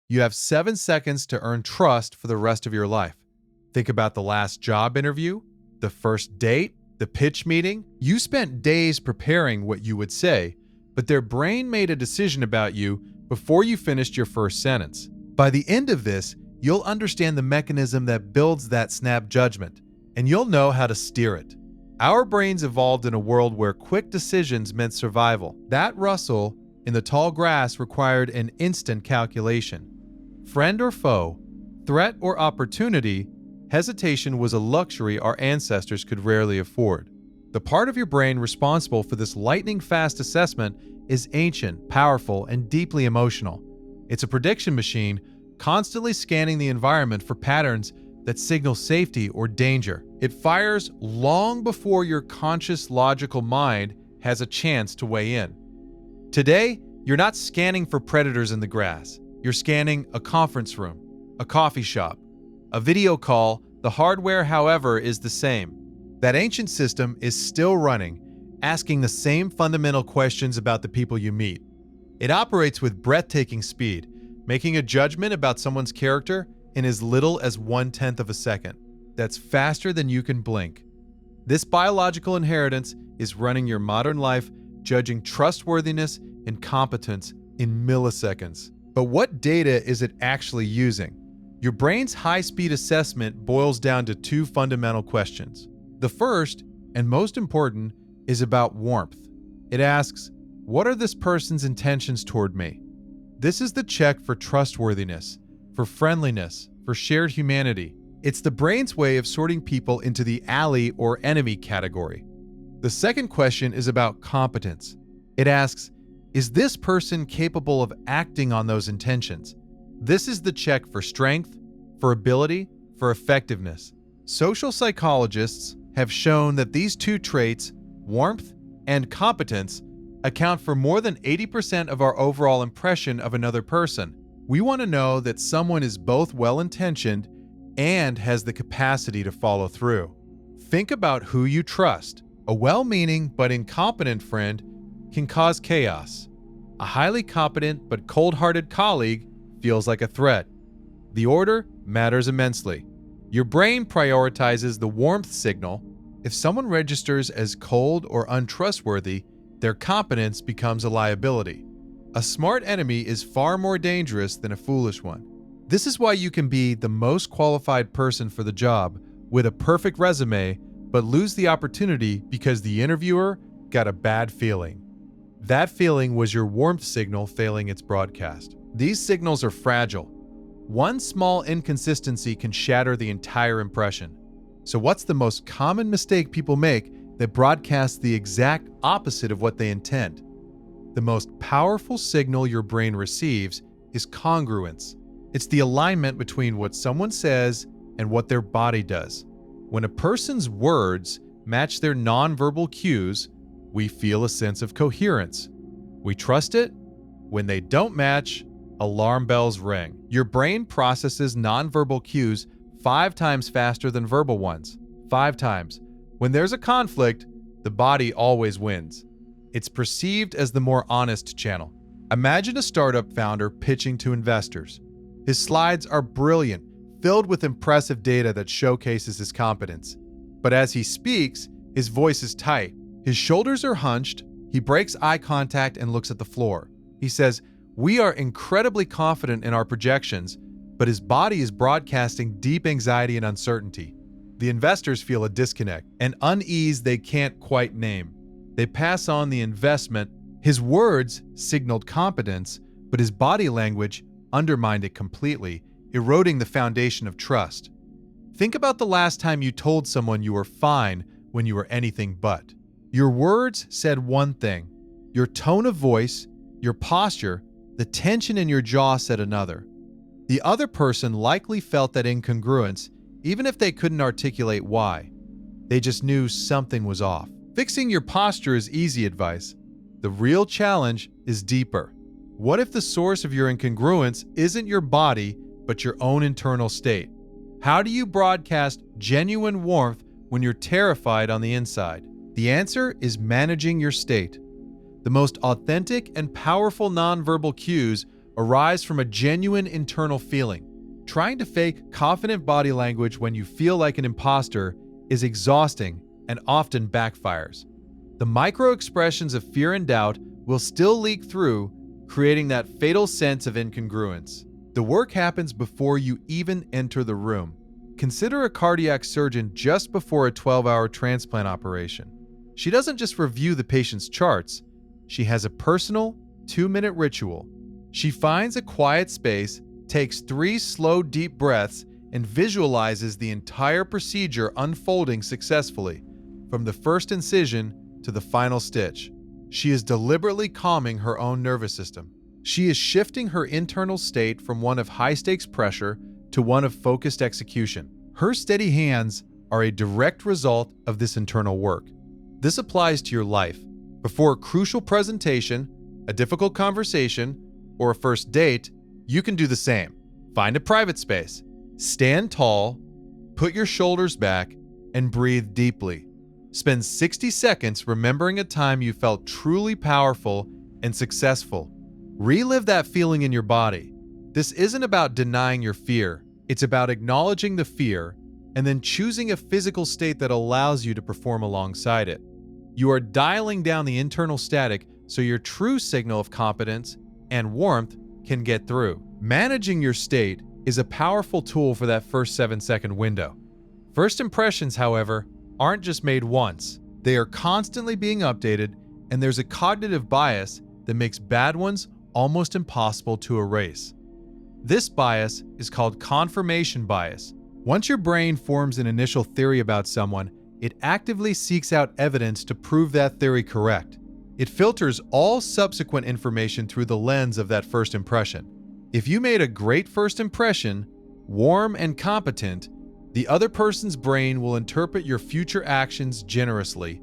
You have 7 seconds to earn trust for the rest of your life. Think about the last job interview, the first date, the pitch meeting. You spent days preparing what you would say, but their brain made a decision about you before you finished your first sentence. By the end of this, you'll understand the mechanism that builds that snap judgment, and you'll know how to steer it. Our brains evolved in a world where quick decisions meant survival. That rustle in the tall grass required an instant calculation. Friend or foe, threat or opportunity, hesitation was a luxury our ancestors could rarely afford. The part of your brain responsible for this lightning-fast assessment is ancient, powerful, and deeply emotional. It's a prediction machine, constantly scanning the environment for patterns that signal safety or danger. It fires long before your conscious, logical mind has a chance to weigh in. Today, you're not scanning for predators in the grass. You're scanning a conference room, a coffee shop, a video call. The hardware, however, is the same. That ancient system is still running, asking the same fundamental questions about the people you meet. It operates with breathtaking speed, making a judgment about someone's character in as little as 1/10 of a second. That's faster than you can blink. This biological inheritance is running your modern life, judging trustworthiness and competence in milliseconds. But what data is it actually using? Your brain's high-speed assessment boils down to 2 fundamental questions. The first, and most important, is about warmth. It asks, what are this person's intentions toward me? This is the check for trustworthiness, for friendliness, for shared humanity. It's the brain's way of sorting people into the ally or enemy category. The second question is about competence. It asks, is this person capable of acting on those intentions? This is the check for strength, for ability, for effectiveness. Social psychologists have shown that these 2 traits, warmth and competence, account for more than 80% of our overall impression of another person. We want to know that someone is both well-intentioned and has the capacity to follow through. Think about who you trust. A well-meaning but incompetent friend can cause chaos. A highly competent but cold-hearted colleague feels like a threat. The order matters immensely. Your brain prioritizes the warmth signal. If someone registers as cold or untrustworthy, their competence becomes a liability. A smart enemy is far more dangerous than a foolish one. This is why you can be the most qualified person for the job with a perfect resume, but lose the opportunity because the interviewer got a bad feeling. That feeling was your warmth signal failing its broadcast. These signals are fragile. One small inconsistency can shatter the entire impression. So what's the most common mistake people make that broadcasts the exact opposite of what they intend? The most powerful signal your brain receives is congruence. It's the alignment between what someone says and what their body does. When a person's words match their nonverbal cues, we feel a sense of coherence. We trust it. When they don't match, alarm bells ring. Your brain processes nonverbal cues 5 times faster than verbal ones. 5 times. When there's a conflict, the body always wins. It's perceived as the more honest channel. Imagine a startup founder pitching to investors. His slides are brilliant, filled with impressive data that showcases his competence. But as he speaks, his voice is tight. His shoulders are hunched. He breaks eye contact and looks at the floor. He says, "We are incredibly confident in our projections," but his body is broadcasting deep anxiety and uncertainty. The investors feel a disconnect, an unease they can't quite name. They pass on the investment. His words signaled competence, but his body language undermined it completely, eroding the foundation of trust. Think about the last time you told someone you were fine when you were anything but. Your words said one thing. Your tone of voice, your posture, the tension in your jaw said another. The other person likely felt that incongruence, even if they couldn't articulate why. They just knew something was off. Fixing your posture is easy advice. The real challenge is deeper. What if the source of your incongruence isn't your body, but your own internal state? How do you broadcast genuine warmth when you're terrified on the inside? The answer is managing your state. The most authentic and powerful nonverbal cues arise from a genuine internal feeling. Trying to fake confident body language when you feel like an imposter is exhausting and often backfires. The micro expressions of fear and doubt will still leak through, creating that fatal sense of incongruence. The work happens before you even enter the room. Consider a cardiac surgeon just before a 12-hour transplant operation. She doesn't just review the patient's charts, she has a personal, 2-minute ritual. She finds a quiet space, takes 3 slow, deep breaths, and visualizes the entire procedure unfolding successfully, from the first incision to the final stitch. She is deliberately calming her own nervous system. She is shifting her internal state from one of high-stakes pressure to one of focused execution. Her steady hands are a direct result of this internal work. This applies to your life. Before a crucial presentation, a difficult conversation, or a first date, you can do the same. Find a private space, stand tall, put your shoulders back, and breathe deeply. Spend 60 seconds remembering a time you felt truly powerful and successful. Relive that feeling in your body. This isn't about denying your fear. It's about acknowledging the fear and then choosing a physical state that allows you to perform alongside it. You are dialing down the internal static so your true signal of competence and warmth can get through. Managing your state is a powerful tool for that first 7-second window. First impressions, however, aren't just made once. They are constantly being updated, and there's a cognitive bias that makes bad ones almost impossible to erase. This bias is called confirmation bias. Once your brain forms an initial theory about someone, it actively seeks out evidence to prove that theory correct. It filters all subsequent information through the lens of that first impression. If you made a great first impression, warm and competent, the other person's brain will interpret your future actions generously.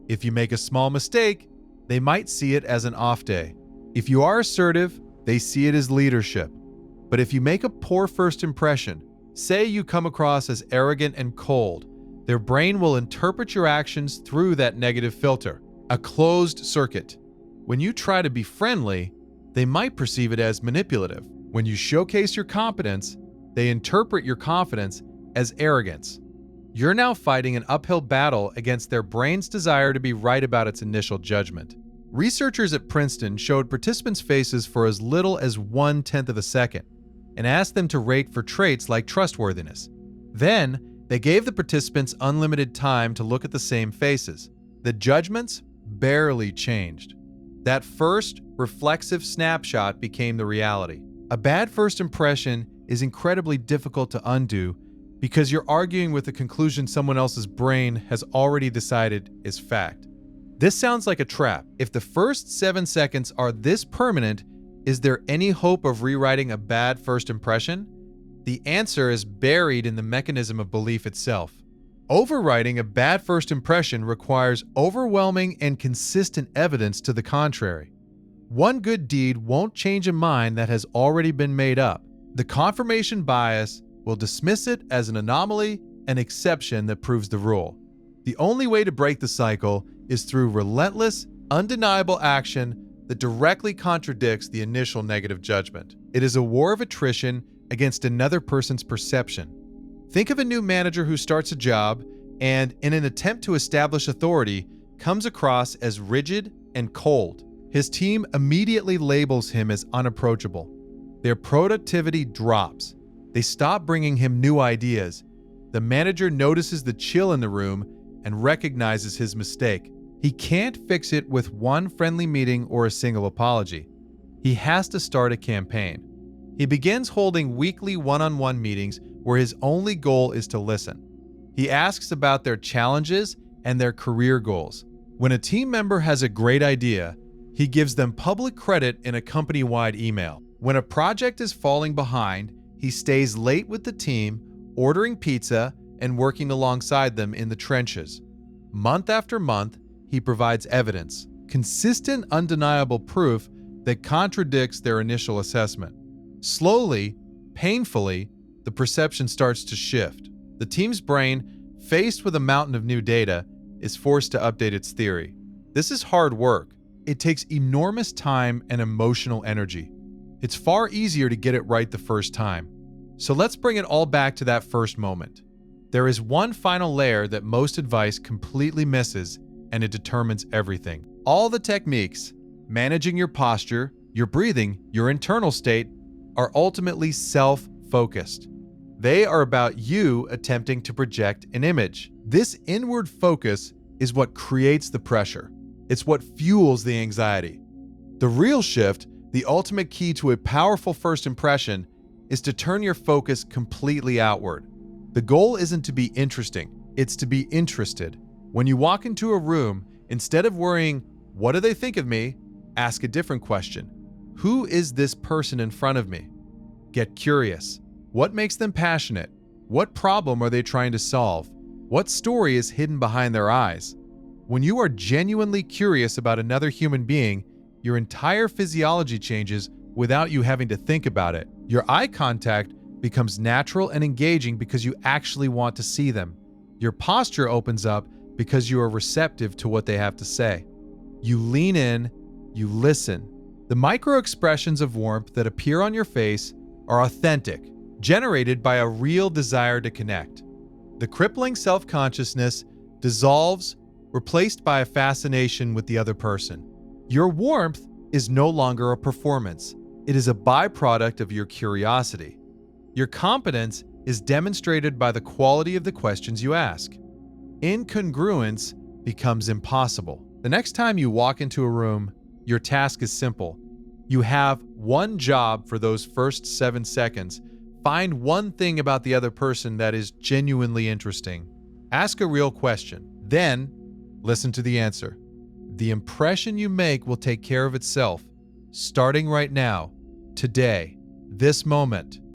If you make a small mistake, they might see it as an off day. If you are assertive, they see it as leadership. But if you make a poor first impression, say you come across as arrogant and cold, their brain will interpret your actions through that negative filter, a closed circuit. When you try to be friendly, they might perceive it as manipulative. When you showcase your competence, they interpret your confidence as arrogance. You're now fighting an uphill battle against their brain's desire to be right about its initial judgment. Researchers at Princeton showed participants' faces for as little as 1/10 of a second and asked them to rate for traits like trustworthiness. Then, they gave the participants unlimited time to look at the same faces. The judgments barely changed. That first, reflexive snapshot became the reality. A bad first impression is incredibly difficult to undo because you're arguing with a conclusion someone else's brain has already decided is fact. This sounds like a trap. If the first 7 seconds are this permanent, is there any hope of rewriting a bad first impression? The answer is buried in the mechanism of belief itself. Overwriting a bad first impression requires overwhelming and consistent evidence to the contrary. One good deed won't change a mind that has already been made up. The confirmation bias will dismiss it as an anomaly, an exception that proves the rule. The only way to break the cycle is through relentless, undeniable action that directly contradicts the initial negative judgment. It is a war of attrition against another person's perception. Think of a new manager who starts a job and, in an attempt to establish authority, comes across as rigid and cold. His team immediately labels him as unapproachable. Their productivity drops. They stop bringing him new ideas. The manager notices the chill in the room and recognizes his mistake. He can't fix it with one friendly meeting or a single apology. He has to start a campaign. He begins holding weekly one-on-one meetings where his only goal is to listen. He asks about their challenges and their career goals. When a team member has a great idea, he gives them public credit in a company-wide email. When a project is falling behind, he stays late with the team, ordering pizza and working alongside them in the trenches. Month after month, he provides evidence, consistent, undeniable proof that contradicts their initial assessment. Slowly, painfully, the perception starts to shift. The team's brain, faced with a mountain of new data, is forced to update its theory. This is hard work. It takes enormous time and emotional energy. It's far easier to get it right the first time. So let's bring it all back to that first moment. There is one final layer that most advice completely misses, and it determines everything. All the techniques, managing your posture, your breathing, your internal state, are ultimately self-focused. They are about you attempting to project an image. This inward focus is what creates the pressure. It's what fuels the anxiety. The real shift, the ultimate key to a powerful first impression, is to turn your focus completely outward. The goal isn't to be interesting, it's to be interested. When you walk into a room, instead of worrying, "What do they think of me?" ask a different question. Who is this person in front of me? Get curious. What makes them passionate? What problem are they trying to solve? What story is hidden behind their eyes? When you are genuinely curious about another human being, your entire physiology changes without you having to think about it. Your eye contact becomes natural and engaging because you actually want to see them. Your posture opens up because you are receptive to what they have to say. You lean in, you listen. The micro expressions of warmth that appear on your face are authentic, generated by a real desire to connect. The crippling self-consciousness dissolves, replaced by a fascination with the other person. Your warmth is no longer a performance. It is a byproduct of your curiosity. Your competence is demonstrated by the quality of the questions you ask. Incongruence becomes impossible. The next time you walk into a room, your task is simple. You have one job for those first 7 seconds. Find one thing about the other person that is genuinely interesting. Ask a real question. Then, listen to the answer. The impression you make will take care of itself, starting right now, today, this moment.